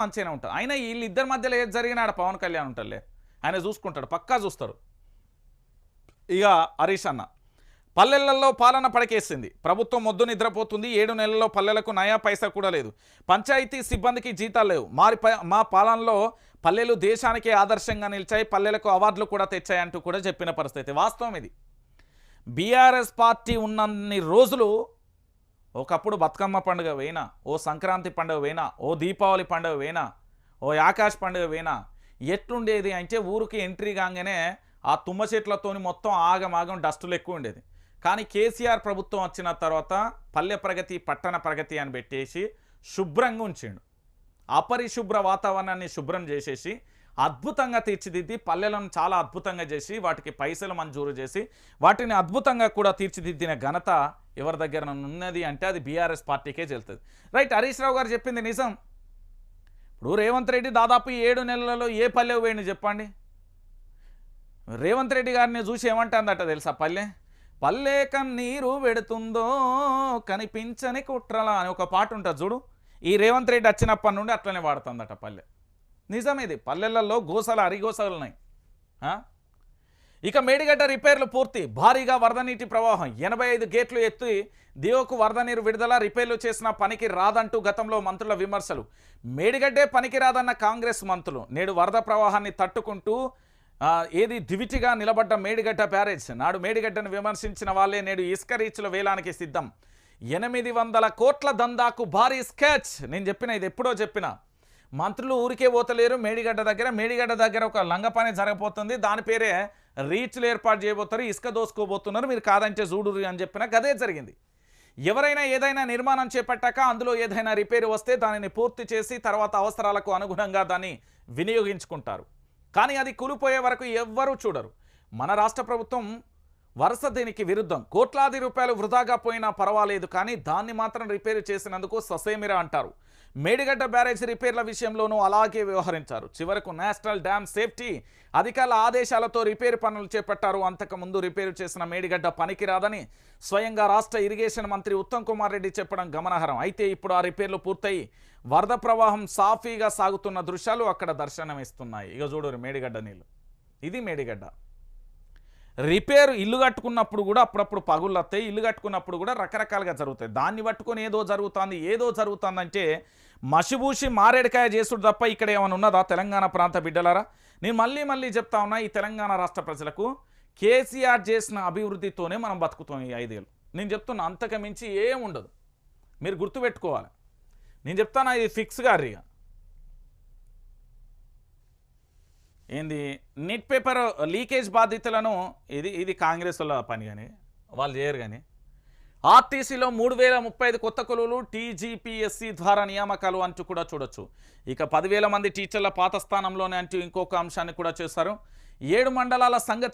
మంచిగానే ఉంటారు. అయినా వీళ్ళిద్దరి మధ్యలో ఏది జరిగినా ఆడ పవన్ కళ్యాణ్ ఉంటారులే, ఆయన చూసుకుంటాడు, పక్కా చూస్తారు. ఇక హరీష్ అన్న, పల్లెలలో పాలన పడకేసింది, ప్రభుత్వం మొద్దు నిద్రపోతుంది, 7 నెలల్లో పల్లెలకు నయా పైసా కూడా లేదు, పంచాయతీ సిబ్బందికి జీతాలు లేవు, మా పాలనలో పల్లెలు దేశానికే ఆదర్శంగా నిలిచాయి, పల్లెలకు అవార్డులు కూడా తెచ్చాయంటూ కూడా చెప్పిన పరిస్థితి. వాస్తవం ఇది. బీఆర్ఎస్ పార్టీ ఉన్నన్ని రోజులు ఒకప్పుడు బతుకమ్మ పండుగ వేయినా, ఓ సంక్రాంతి పండుగ వేయినా, ఓ దీపావళి పండుగ వేయినా, ఓ ఆకాశ పండుగ వేయినా ఎట్లుండేది అంటే ఊరికి ఎంట్రీ కాగానే ఆ తుమ్మ చెట్లతోని మొత్తం ఆగమాగం డస్టులు ఎక్కువ ఉండేది. కానీ కేసీఆర్ ప్రభుత్వం వచ్చిన తర్వాత పల్లె ప్రగతి పట్టణ ప్రగతి అని పెట్టేసి శుభ్రంగా ఉంచిండు. అపరిశుభ్ర వాతావరణాన్ని శుభ్రం చేసేసి అద్భుతంగా తీర్చిదిద్ది పల్లెలను చాలా అద్భుతంగా చేసి వాటికి పైసలు మంజూరు చేసి వాటిని అద్భుతంగా కూడా తీర్చిదిద్దిన ఘనత ఎవరి దగ్గర ఉన్నది అంటే అది బీఆర్ఎస్ పార్టీకే చెల్తుంది. రైట్, హరీష్ రావు గారు చెప్పింది నిజం. ఇప్పుడు రేవంత్ రెడ్డి దాదాపు 7 నెలలలో ఏ పల్లె వేయండి చెప్పండి. రేవంత్ రెడ్డి గారిని చూసి ఏమంటుందట తెలుసా, పల్లె కన్నీరు పెడుతుందో కనిపించని కుట్రలా అని ఒక పాట ఉంటుంది చూడు. ఈ రేవంత్ రెడ్డి వచ్చినప్పటి నుండి అట్లనే వాడుతుందట పల్లె. నిజమేది, పల్లెలలో గోసలు అరిగోసలు ఉన్నాయి. ఇక మేడిగడ్డ రిపేర్లు పూర్తి, భారీగా వరద నీటి ప్రవాహం, 85 గేట్లు ఎత్తి దియోకు వరద నీరు విడుదల, రిపేర్లు చేసిన పనికి రాదంటూ గతంలో మంత్రుల విమర్శలు. మేడిగడ్డే పనికి రాదన్న కాంగ్రెస్ మంత్రులు నేడు వరద ప్రవాహాన్ని తట్టుకుంటూ ఏది దివిటిగా నిలబడ్డ మేడిగడ్డ బ్యారేజ్. నాడు మేడిగడ్డను విమర్శించిన వాళ్ళే నేడు ఇసుక రీచ్ల వేలానికి సిద్ధం. 800 కోట్ల దందాకు భారీ స్కెచ్. నేను చెప్పిన ఇది ఎప్పుడో చెప్పిన, మంత్రులు ఊరికే పోతలేరు. మేడిగడ్డ దగ్గర ఒక లంగ పని జరగబోతుంది, దాని పేరే రీచ్లు ఏర్పాటు చేయబోతారు, ఇసుక దోసుకోబోతున్నారు, మీరు కాదంటే చూడురు అని చెప్పిన గదే జరిగింది. ఎవరైనా ఏదైనా నిర్మాణం చేపట్టాక అందులో ఏదైనా రిపేరు వస్తే దానిని పూర్తి చేసి తర్వాత అవసరాలకు అనుగుణంగా దాన్ని వినియోగించుకుంటారు. కానీ అది కూలిపోయే వరకు ఎవ్వరూ చూడరు. మన రాష్ట్ర ప్రభుత్వం వరుస దీనికి విరుద్ధం. కోట్లాది రూపాయలు వృధాగా పోయినా పర్వాలేదు, కానీ దాన్ని మాత్రం రిపేరు చేసినందుకు ససేమిరా అంటారు. మేడిగడ్డ బ్యారేజ్ రిపేర్ల విషయంలోనూ అలాగే వ్యవహరించారు. చివరకు నేషనల్ డ్యామ్ సేఫ్టీ అధికారుల ఆదేశాలతో రిపేరు పనులు చేపట్టారు. అంతకుముందు రిపేరు చేసిన మేడిగడ్డ పనికిరాదని స్వయంగా రాష్ట్ర ఇరిగేషన్ మంత్రి ఉత్తమ్ కుమార్ రెడ్డి చెప్పడం గమనార్హం. అయితే ఇప్పుడు ఆ రిపేర్లు పూర్తయి వరద ప్రవాహం సాఫీగా సాగుతున్న దృశ్యాలు అక్కడ దర్శనమిస్తున్నాయి. ఇక చూడరు మేడిగడ్డ నీళ్ళు. ఇది మేడిగడ్డ రిపేరు. ఇల్లు కట్టుకున్నప్పుడు కూడా అప్పుడప్పుడు పగుళ్ళు వస్తాయి, ఇల్లు కట్టుకున్నప్పుడు కూడా రకరకాలుగా జరుగుతాయి. దాన్ని పట్టుకొని ఏదో జరుగుతుందంటే మసిబూసి మారేడుకాయ చేసుడు తప్ప ఇక్కడ ఏమైనా ఉన్నదా తెలంగాణ ప్రాంత బిడ్డలారా? నేను మళ్ళీ చెప్తా ఉన్నా, ఈ తెలంగాణ రాష్ట్ర ప్రజలకు కేసీఆర్ చేసిన అభివృద్ధితోనే మనం బతుకుతాం ఈ 5 ఏళ్ళు. నేను చెప్తున్నా, అంతకు మించి ఏముండదు, మీరు గుర్తుపెట్టుకోవాలి. నేను చెప్తాను, ఇది ఫిక్స్గా ఇక ఏంది నీట్ పేపర్ లీకేజ్ బాధితులను ఇది కాంగ్రెస్ వాళ్ళ పని, కానీ వాళ్ళు చేయరు. కానీ ఆర్టీసీలో 3035 కొత్త కొలువులు, టీజీపీఎస్సీ ద్వారా నియామకాలు అంటూ కూడా చూడొచ్చు. ఇక 10,000 మంది టీచర్ల పాత స్థానంలోనే అంటూ ఇంకొక అంశాన్ని కూడా చేస్తారు. 7 మండలాల సంగతి